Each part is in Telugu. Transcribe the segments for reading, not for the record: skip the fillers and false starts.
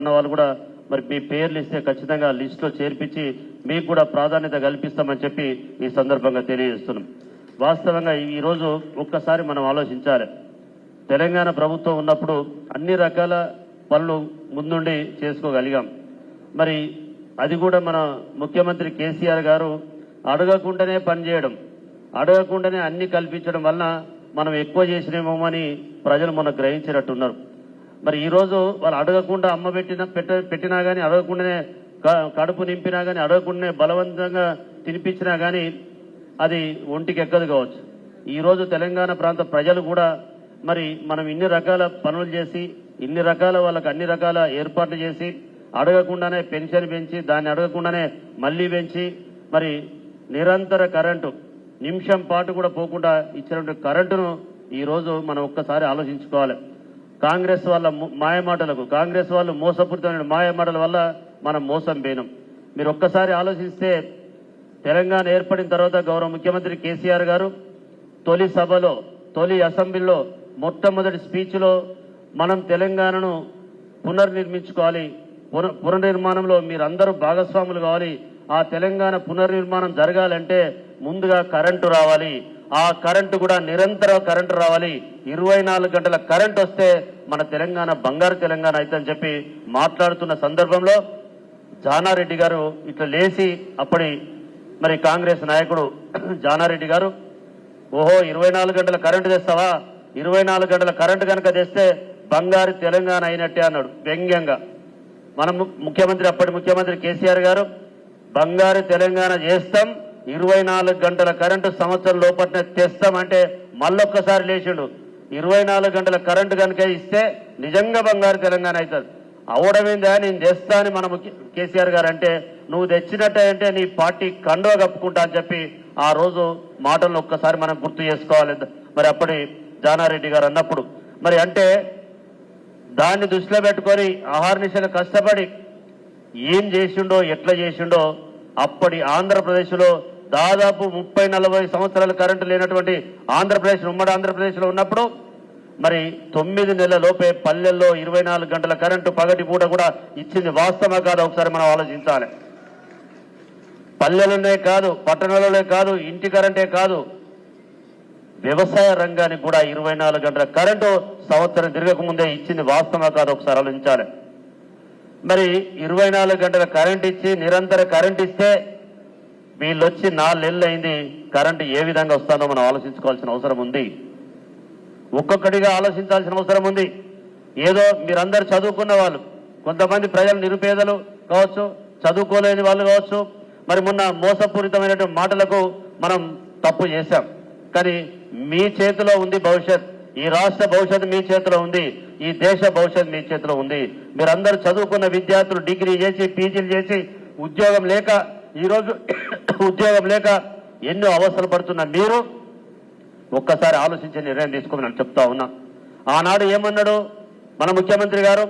ఉన్న వాళ్ళు కూడా మరి మీ పేర్లు ఇస్తే ఖచ్చితంగా లిస్టులో చేర్పించి మీకు కూడా ప్రాధాన్యత కల్పిస్తామని చెప్పి ఈ సందర్భంగా తెలియజేస్తున్నాం. వాస్తవంగా ఈరోజు ఒక్కసారి మనం ఆలోచించాలి. తెలంగాణ ప్రభుత్వం ఉన్నప్పుడు అన్ని రకాల పనులు ముందుండి చేసుకోగలిగాం. మరి అది కూడా మన ముఖ్యమంత్రి కేసీఆర్ గారు అడగకుండానే పనిచేయడం, అడగకుండానే అన్ని కల్పించడం వలన మనం ఎక్కువ చేసినేమోమని ప్రజలు మొన్న గ్రహించినట్టున్నారు. మరి ఈరోజు వాళ్ళు అడగకుండా అమ్మ పెట్టినా కానీ, అడగకుండానే కడుపు నింపినా కానీ, అడగకుండానే బలవంతంగా తినిపించినా కానీ అది ఒంటికి ఎక్కదు కావచ్చు. ఈరోజు తెలంగాణ ప్రాంత ప్రజలు కూడా మరి మనం ఇన్ని రకాల పనులు చేసి, ఇన్ని రకాల వాళ్ళకి అన్ని రకాల ఏర్పాట్లు చేసి, అడగకుండానే పెన్షన్ పెంచి, దాన్ని అడగకుండానే మళ్లీ పెంచి, మరి నిరంతర కరెంటు నిమిషం పాటు కూడా పోకుండా ఇచ్చినటువంటి కరెంటును ఈరోజు మనం ఒక్కసారి ఆలోచించుకోవాలి. కాంగ్రెస్ వాళ్ళ మాయమాటలకు, కాంగ్రెస్ వాళ్ళు మోసపూరితమైన మాయమాటల వల్ల మనం మోసం పోయినాం. మీరు ఒక్కసారి ఆలోచిస్తే తెలంగాణ ఏర్పడిన తర్వాత గౌరవ ముఖ్యమంత్రి కేసీఆర్ గారు తొలి సభలో, తొలి అసెంబ్లీలో మొట్టమొదటి స్పీచ్లో మనం తెలంగాణను పునర్నిర్మించుకోవాలి, పునర్నిర్మాణంలో మీరందరూ భాగస్వాములు కావాలి, ఆ తెలంగాణ పునర్నిర్మాణం జరగాలంటే ముందుగా కరెంటు రావాలి, ఆ కరెంటు కూడా నిరంతర కరెంటు రావాలి, 24 గంటల కరెంట్ వస్తే మన తెలంగాణ బంగారు తెలంగాణ అవుతుందని చెప్పి మాట్లాడుతున్న సందర్భంలో జానారెడ్డి గారు ఇట్లా లేచి, అప్పటి మరి కాంగ్రెస్ నాయకుడు జానారెడ్డి గారు, ఓహో 24 గంటల కరెంటు తెస్తావా, 24 గంటల కరెంటు కనుక తెస్తే బంగారు తెలంగాణ అయినట్టే అన్నాడు వ్యంగ్యంగా. మనం అప్పటి ముఖ్యమంత్రి కేసీఆర్ గారు బంగారు తెలంగాణ చేస్తాం, 24 గంటల కరెంటు సంవత్సరం లోపలనే తెస్తామంటే మళ్ళొక్కసారి లేచిండు. 24 గంటల కరెంటు కనుక ఇస్తే నిజంగా బంగారు తెలంగాణ అవుతుంది. అవడమేందా నేను తెస్తా అని మన కేసీఆర్ గారు అంటే, నువ్వు తెచ్చినట్టే అంటే నీ పార్టీ కండవ కప్పుకుంటా అని చెప్పి ఆ రోజు మాటలను ఒక్కసారి మనం గుర్తు చేసుకోవాలి. మరి అప్పటి జానారెడ్డి గారు అన్నప్పుడు మరి అంటే దాన్ని దృష్టిలో పెట్టుకొని ఆహార్నిశలు కష్టపడి ఏం చేసిండో, ఎట్లా చేసిండో, అప్పటి ఆంధ్రప్రదేశ్లో దాదాపు 30-40 సంవత్సరాల కరెంటు లేనటువంటి ఆంధ్రప్రదేశ్, ఉమ్మడి ఆంధ్రప్రదేశ్లో ఉన్నప్పుడు మరి 9 నెలల లోపే పల్లెల్లో 24 గంటల కరెంటు పగటి పూట కూడా ఇచ్చింది వాస్తవమా కాదు ఒకసారి మనం ఆలోచించాలి. పల్లెలనే కాదు, పట్టణాలనే కాదు, ఇంటి కరెంటే కాదు, వ్యవసాయ రంగానికి కూడా 24 గంటల కరెంటు సంవత్సరం తిరగక ముందే ఇచ్చింది వాస్తవమా కాదు ఒకసారి ఆలోచించాలి. మరి 24 గంటల కరెంట్ ఇచ్చి నిరంతర కరెంట్ ఇస్తే వీళ్ళు వచ్చి 4 నెలలు అయింది, కరెంటు ఏ విధంగా వస్తుందో మనం ఆలోచించుకోవాల్సిన అవసరం ఉంది. ఒక్కొక్కటిగా ఆలోచించాల్సిన అవసరం ఉంది. ఏదో మీరందరూ చదువుకున్న వాళ్ళు, కొంతమంది ప్రజలు నిరుపేదలు కావచ్చు, చదువుకోలేని వాళ్ళు కావచ్చు, మరి మొన్న మోసపూరితమైనటువంటి మాటలకు మనం తప్పు చేశాం. కానీ మీ చేతిలో ఉంది భవిష్యత్, ఈ రాష్ట్ర భవిష్యత్తు మీ చేతిలో ఉంది, ఈ దేశ భవిష్యత్తు మీ చేతిలో ఉంది. మీరందరూ చదువుకున్న విద్యార్థులు డిగ్రీ చేసి, పీజీలు చేసి ఉద్యోగం లేక, ఈరోజు ఉద్యోగం లేక ఎన్నో అవసరం పడుతున్న మీరు ఒక్కసారి ఆలోచించే నిర్ణయం తీసుకోమని చెప్తా ఉన్నా. ఆనాడు ఏమన్నాడు మన ముఖ్యమంత్రి గారు,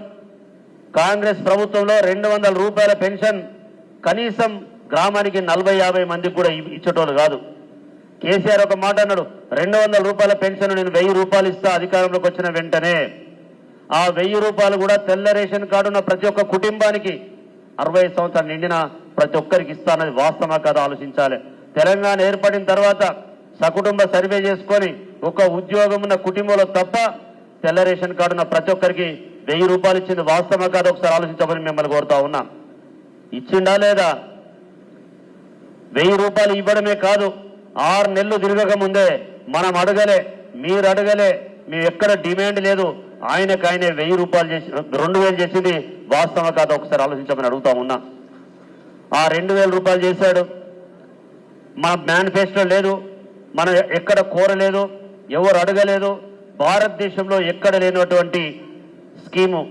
కాంగ్రెస్ ప్రభుత్వంలో 200 రూపాయల పెన్షన్ కనీసం గ్రామానికి 40-50 మందికి కూడా ఇచ్చేటోళ్ళు కాదు. కేసీఆర్ ఒక మాట అన్నాడు, 200 రూపాయల పెన్షన్ నేను 1000 రూపాయలు ఇస్తా అధికారంలోకి వచ్చిన వెంటనే. ఆ 1000 రూపాయలు కూడా తెల్ల రేషన్ కార్డు ఉన్న ప్రతి ఒక్క కుటుంబానికి 60 సంవత్సరాలు నిండిన ప్రతి ఒక్కరికి ఇస్తానది వాస్తవమా కదా ఆలోచించాలి. తెలంగాణ ఏర్పడిన తర్వాత సకుటుంబ సర్వే చేసుకొని ఒక ఉద్యోగం ఉన్న కుటుంబంలో తప్ప తెల్ల రేషన్ కార్డు ఉన్న ప్రతి ఒక్కరికి 1000 రూపాయలు ఇచ్చింది వాస్తవమా కాదు ఒకసారి ఆలోచించమని మిమ్మల్ని కోరుతా ఉన్నా. ఇచ్చిండా లేదా? 1000 రూపాయలు ఇవ్వడమే కాదు, 6 నెలలు తిరగక ముందే మనం అడగలే, మీరు అడగలే, మేము ఎక్కడ డిమాండ్ లేదు, ఆయనకు ఆయనే 1000 రూపాయలు చేసి 2000 చేసింది వాస్తవం కాదు ఒకసారి ఆలోచించమని అడుగుతా ఉన్నా. ఆ 2000 రూపాయలు చేశాడు, మన మేనిఫెస్టో లేదు, మనం ఎక్కడ కోరలేదు, ఎవరు అడగలేదు, భారతదేశంలో ఎక్కడ లేనటువంటి స్కీము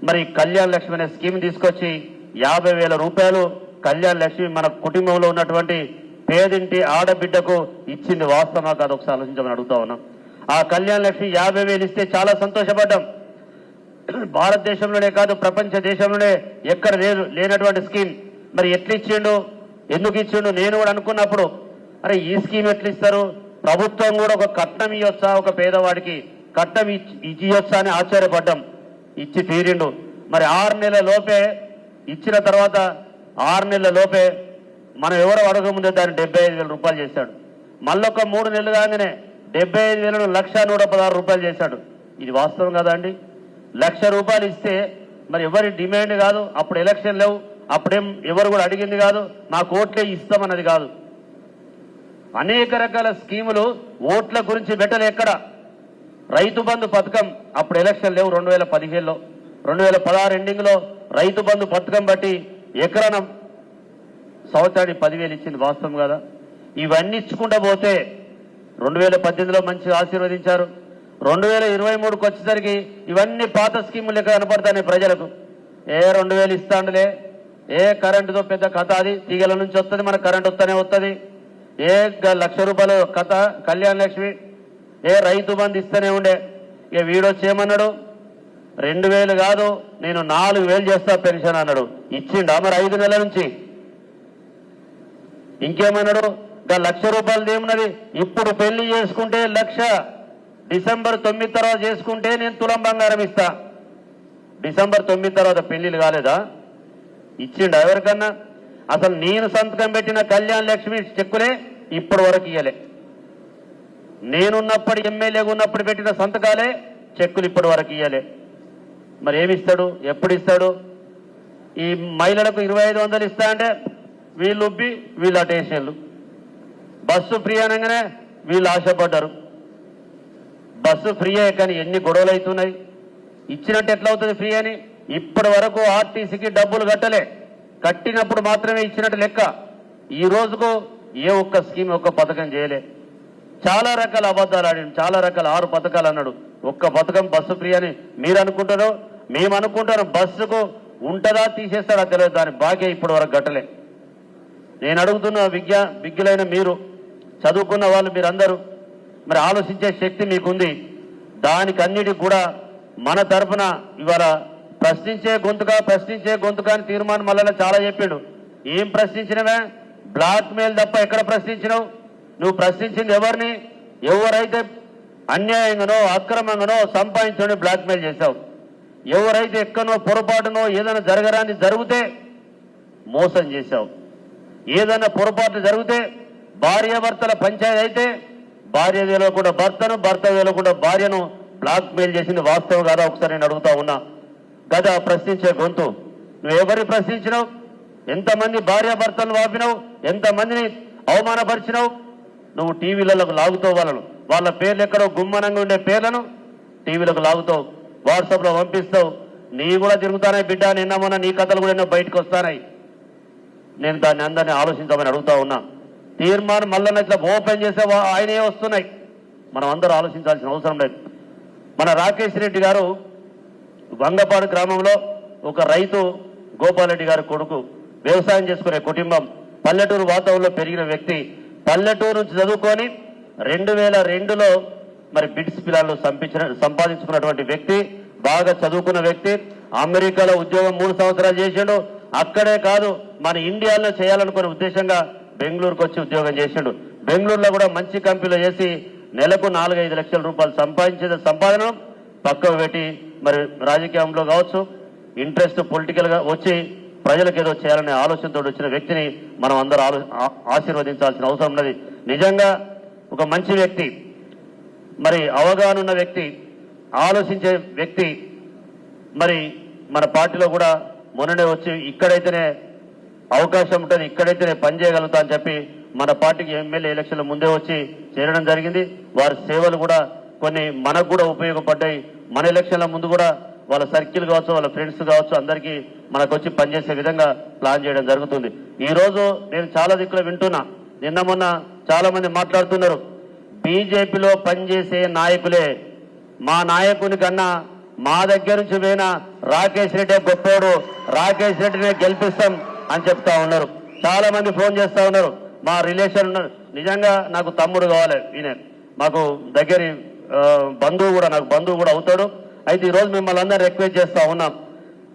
మరి కళ్యాణ్ లక్ష్మి అనే స్కీమ్ తీసుకొచ్చి 50,000 రూపాయలు కళ్యాణ్ లక్ష్మి మన కుటుంబంలో ఉన్నటువంటి పేదింటి ఆడబిడ్డకు ఇచ్చింది వాస్తవమా కాదు ఒకసారి ఆలోచించమని అడుగుతా ఉన్నాం. ఆ కళ్యాణ్ లక్ష్మి 50,000 ఇస్తే చాలా సంతోషపడ్డాం. భారతదేశంలోనే కాదు ప్రపంచ దేశంలోనే ఎక్కడ లేనటువంటి స్కీమ్. మరి ఎట్లా ఇచ్చిండు, ఎందుకు ఇచ్చిండు నేను కూడా అనుకున్నప్పుడు, అరే ఈ స్కీమ్ ఎట్లా ఇస్తారు, ప్రభుత్వం కూడా ఒక కట్నం ఇవ్వచ్చా, ఒక పేదవాడికి కట్నం ఇవ్వచ్చా అని ఆశ్చర్యపడ్డాం. ఇచ్చి తీరిండు. మరి 6 నెలల లోపే ఇచ్చిన తర్వాత 6 నెలల లోపే మనం ఎవరు అడగముందే దాన్ని 75,000 రూపాయలు చేశాడు. మళ్ళొక 3 నెలలు కాగానే 75,000 1,116 రూపాయలు చేశాడు. ఇది వాస్తవం కదా అండి? 1,00,000 రూపాయలు ఇస్తే మరి ఎవరి డిమాండ్ కాదు, అప్పుడు ఎలక్షన్ లేవు, అప్పుడేం ఎవరు కూడా అడిగింది కాదు, నాకు ఓట్లే ఇస్తామన్నది కాదు. అనేక రకాల స్కీములు ఓట్ల గురించి పెట్టలే. ఎక్కడ రైతు బంధు పథకం అప్పుడు ఎలక్షన్ లేవు 2015లో, 2016 ఎండింగ్లో రైతు బంధు పథకం బట్టి ఎకరాన సంవత్సరానికి 10,000 ఇచ్చింది. వాస్తవం కదా? ఇవన్నీ ఇచ్చుకుంటూ పోతే 2018లో మంచిగా ఆశీర్వదించారు. 2023కు వచ్చేసరికి ఇవన్నీ పాత స్కీములు లెక్క కనపడతాయి ప్రజలకు. 2,000 ఇస్తాండులే, కరెంటుతో పెద్ద కథ, అది తీగల నుంచి వస్తుంది, మనకు కరెంట్ వస్తూనే వస్తుంది. 1,00,000 రూపాయలు కథ, కళ్యాణ లక్ష్మి, రైతు బంధు ఇస్తూనే ఉండే. ఇక వీడొచ్చేమన్నాడు, 2,000 కాదు నేను 4,000 చేస్తా పెన్షన్ అన్నాడు. ఇచ్చిండా మరి 5 నెలల నుంచి? ఇంకేమన్నాడు, 1,00,000 రూపాయలు ఏమున్నది, ఇప్పుడు పెళ్లి చేసుకుంటే 1,00,000, డిసెంబర్ 9 తర్వాత చేసుకుంటే నేను తులం బంగారం ఇస్తా. డిసెంబర్ 9 తర్వాత పెళ్లిళ్ళు కాలేదా? ఇచ్చిండా ఎవరికన్నా? అసలు నేను సంతకం పెట్టిన కళ్యాణ లక్ష్మి చెక్కులే ఇప్పటి వరకు ఇయ్యలే. నేనున్నప్పుడు ఎమ్మెల్యేగా ఉన్నప్పుడు పెట్టిన సంతకాలే చెక్కులు ఇప్పటి వరకు ఇయ్యలే. మరి ఏమిస్తాడు, ఎప్పుడు ఇస్తాడు? ఈ మహిళలకు 2,500 ఇస్తా అంటే వీళ్ళు ఉబ్బి వీళ్ళు అటేషన్లు. బస్సు ఫ్రీ అనగానే వీళ్ళు ఆశపడ్డారు. బస్సు ఫ్రీయే కానీ ఎన్ని గొడవలు అవుతున్నాయి. ఇచ్చినట్టు ఎట్లా అవుతుంది ఫ్రీ అని? ఇప్పటి వరకు ఆర్టీసీకి డబ్బులు కట్టలే, కట్టినప్పుడు మాత్రమే ఇచ్చినట్టు లెక్క. ఈ రోజుకు ఏ ఒక్క స్కీమ్, ఒక్క పథకం చేయలే. చాలా రకాల అబద్ధాలు ఆడాడు, చాలా రకాల 6 పథకాలు అన్నాడు. ఒక్క పథకం బస్సు ఫ్రీ అని మీరు అనుకుంటారో, మేము అనుకుంటాను. బస్సుకు ఉంటుందా తీసేస్తాడా తెలియదు, దాని బాగా ఇప్పటి వరకు కట్టలే. నేను అడుగుతున్న విజ్ఞులైన మీరు, చదువుకున్న వాళ్ళు మీరందరూ, మరి ఆలోచించే శక్తి మీకుంది. దానికి అన్నిటికి కూడా మన తరఫున ఇవాళ ప్రశ్నించే గొంతుక అని తీర్మానం మళ్ళీ చాలా చెప్పిండు. ఏం ప్రశ్నించినవే? బ్లాక్ మెయిల్ తప్ప ఎక్కడ ప్రశ్నించినావు? నువ్వు ప్రశ్నించింది ఎవరిని? ఎవరైతే అన్యాయంగానో అక్రమంగానో సంపాదించుకొని బ్లాక్ మెయిల్ చేశావు, ఎవరైతే ఎక్కనో పొరపాటునో ఏదైనా జరగరాని జరిగితే మోసం చేశావు, ఏదైనా పొరపాటు జరిగితే భార్యాభర్తల పంచాయతీ అయితే భార్య వేలకుండా భర్తను, భర్త వేలకుండా భార్యను బ్లాక్ మెయిల్ చేసింది వాస్తవం కాదా? ఒకసారి నేను అడుగుతా ఉన్నా కదా. ప్రశ్నించే గొంతు నువ్వు ఎవరిని ప్రశ్నించినావు? ఎంతమంది భార్యాభర్తలను వాపినావు? ఎంతమందిని అవమానపరిచినావు? నువ్వు టీవీలకు లాగుతావు, వాళ్ళ పేర్లు ఎక్కడో గుమ్మనంగా ఉండే పేర్లను టీవీలకు లాగుతావు, వాట్సాప్లో పంపిస్తావు. నీ కూడా తిరుగుతానే బిడ్డ, నిన్న మొన్న నీ కథలు కూడా ఎన్నో బయటకు వస్తానాయి. నేను దాన్ని అందరినీ ఆలోచించమని అడుగుతా ఉన్నా. తీర్మానం మళ్ళీ ఇట్లా ఓపెన్ చేసే ఆయనే వస్తున్నాయి. మనం అందరూ ఆలోచించాల్సిన అవసరం లేదు. మన రాకేష్ రెడ్డి గారు వంగపాడు గ్రామంలో ఒక రైతు, గోపాలరెడ్డి గారి కొడుకు, వ్యవసాయం చేసుకునే కుటుంబం, పల్లెటూరు వాతావరణంలో పెరిగిన వ్యక్తి, పల్లెటూరు నుంచి చదువుకొని 2002లో మరి బిడ్స్ పిల్లలు సంపాదించుకున్నటువంటి వ్యక్తి, బాగా చదువుకున్న వ్యక్తి. అమెరికాలో ఉద్యోగం 3 సంవత్సరాలు చేసిండు. అక్కడే కాదు, మన ఇండియాలో చేయాలనుకునే ఉద్దేశంగా బెంగళూరుకు వచ్చి ఉద్యోగం చేసిండు. బెంగళూరులో కూడా మంచి కంపెనీలో చేసి నెలకు 4-5 లక్షల రూపాయలు సంపాదన పక్కకు పెట్టి మరి రాజకీయంలో కావచ్చు, ఇంట్రెస్ట్ పొలిటికల్గా వచ్చి ప్రజలకు ఏదో చేయాలనే ఆలోచనతో వచ్చిన వ్యక్తిని మనం అందరూ ఆశీర్వదించాల్సిన అవసరం ఉన్నది. నిజంగా ఒక మంచి వ్యక్తి, మరి అవగాహన ఉన్న వ్యక్తి, ఆలోచించే వ్యక్తి. మరి మన పార్టీలో కూడా మొన్ననే వచ్చి ఇక్కడైతేనే అవకాశం ఉంటుంది, ఇక్కడైతేనే పని చేయగలుగుతా అని చెప్పి మన పార్టీకి ఎమ్మెల్యే ఎలక్షన్ల ముందే వచ్చి చేరడం జరిగింది. వారి సేవలు కూడా కొన్ని మనకు కూడా ఉపయోగపడ్డాయి. మన ఎలక్షన్ల ముందు కూడా వాళ్ళ సర్కిల్ కావచ్చు, వాళ్ళ ఫ్రెండ్స్ కావచ్చు, అందరికీ మనకు వచ్చి పనిచేసే విధంగా ప్లాన్ చేయడం జరుగుతుంది. ఈరోజు నేను చాలా దిక్కులు వింటున్నా, నిన్న మొన్న చాలా మంది మాట్లాడుతున్నారు, బీజేపీలో పనిచేసే నాయకులే మా నాయకుని కన్నా మా దగ్గర నుంచి పోయిన రాకేష్ రెడ్డి గొప్పోడు, రాకేష్ రెడ్డినే గెలిపిస్తాం అని చెప్తా ఉన్నారు. చాలా మంది ఫోన్ చేస్తా ఉన్నారు, మా రిలేషన్ ఉన్నారు. నిజంగా నాకు తమ్ముడు కావాలి, ఈయన మాకు దగ్గరి బంధువు కూడా, నాకు బంధువు కూడా అవుతాడు. అయితే ఈరోజు మిమ్మల్ని అందరూ రిక్వెస్ట్ చేస్తా ఉన్నాం,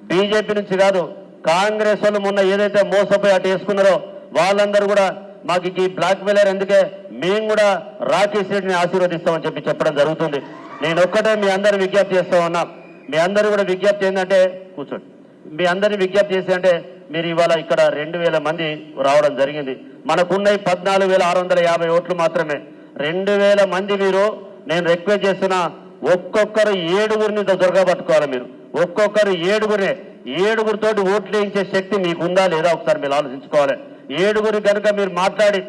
బీజేపీ నుంచి కాదు, కాంగ్రెస్ వాళ్ళు మొన్న ఏదైతే మోసపోయి అటు వేసుకున్నారో వాళ్ళందరూ కూడా మాకు ఈ బ్లాక్ మెయిలర్, అందుకే మేము కూడా రాకేష్ రెడ్డిని ఆశీర్వదిస్తామని చెప్పడం జరుగుతుంది. నేను ఒక్కటే మీ అందరూ విజ్ఞప్తి చేస్తా ఉన్నా. మీ అందరూ కూడా విజ్ఞప్తి ఏంటంటే కూర్చోండి. మీ అందరినీ విజ్ఞప్తి చేసి అంటే మీరు ఇవాళ ఇక్కడ 2000 మంది రావడం జరిగింది. మనకున్న 14,650 ఓట్లు మాత్రమే. 2000 మంది మీరు, నేను రిక్వెస్ట్ చేస్తున్నా, ఒక్కొక్కరు 7గురిని దొరకబట్టుకోవాలి. మీరు ఒక్కొక్కరు 7గురితోటి ఓట్లు వేయించే శక్తి మీకుందా లేదా ఒకసారి మీరు ఆలోచించుకోవాలి. 7గురి కనుక మీరు మాట్లాడి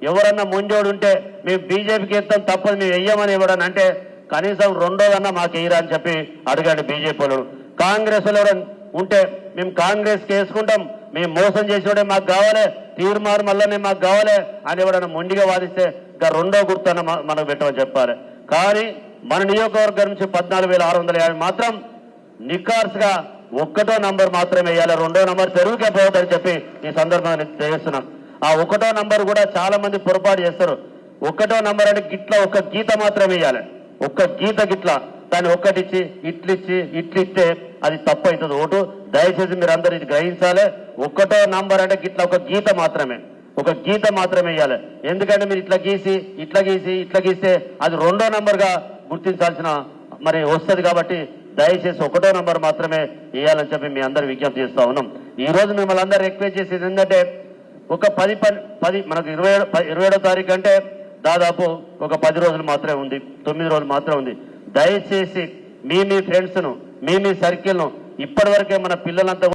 ఎవరన్నా ముంజోడు ఉంటే మేము బీజేపీకి ఇస్తాం తప్పదు మేము వెయ్యమని ఇవ్వడం అంటే కనీసం రెండోదన్నా మాకు వేయరా అని చెప్పి అడగండి బీజేపీ వాళ్ళు. కాంగ్రెస్ వాళ్ళు ఉంటే మేము కాంగ్రెస్కి వేసుకుంటాం, మేము మోసం చేసేవాడే మాకు కావాలి, తీర్మానం మళ్ళీ మాకు కావాలి అని ఎవడన్నా మొండిగా వాదిస్తే ఇంకా రెండో గుర్తన్న మనకు పెట్టమని చెప్పాలి. కానీ మన నియోజకవర్గం నుంచి 14,650 మాత్రం నిఖార్స్గా 1వ నంబర్ మాత్రమే వేయాలి, 2వ నంబర్ పెరుగుకే పోవద్దని చెప్పి ఈ సందర్భంగా తెలియజేస్తున్నాం. ఆ 1వ నంబర్ కూడా చాలా మంది పొరపాటు చేస్తారు. 1వ నంబర్ అంటే గిట్లా ఒక గీత మాత్రమే వేయాలి, ఒక్క గీత గిట్లా దాన్ని ఒక్కటిచ్చి ఇట్లిస్తే అది తప్పు అవుతుంది ఓటు. దయచేసి మీరు అందరూ ఇది గ్రహించాలి. 1వ నంబర్ అంటే గిట్లా ఒక గీత మాత్రమే వేయాలి. ఎందుకంటే మీరు ఇట్లా గీస్తే అది 2వ నంబర్గా గుర్తించాల్సిన మరి వస్తుంది. కాబట్టి దయచేసి 1వ నంబర్ మాత్రమే వేయాలని చెప్పి మీ అందరూ విజ్ఞప్తి చేస్తా ఉన్నాం. ఈ రోజు మిమ్మల్ని అందరూ రిక్వెస్ట్ చేసేది ఏంటంటే ఒక 10 మనకు 27వ తారీఖు అంటే దాదాపు ఒక 10 రోజులు మాత్రమే ఉంది, 9 రోజులు మాత్రమే ఉంది. దయచేసి మీ ఫ్రెండ్స్ను, మీ సర్కిల్ను ఇప్పటివరకే మన పిల్లలంతా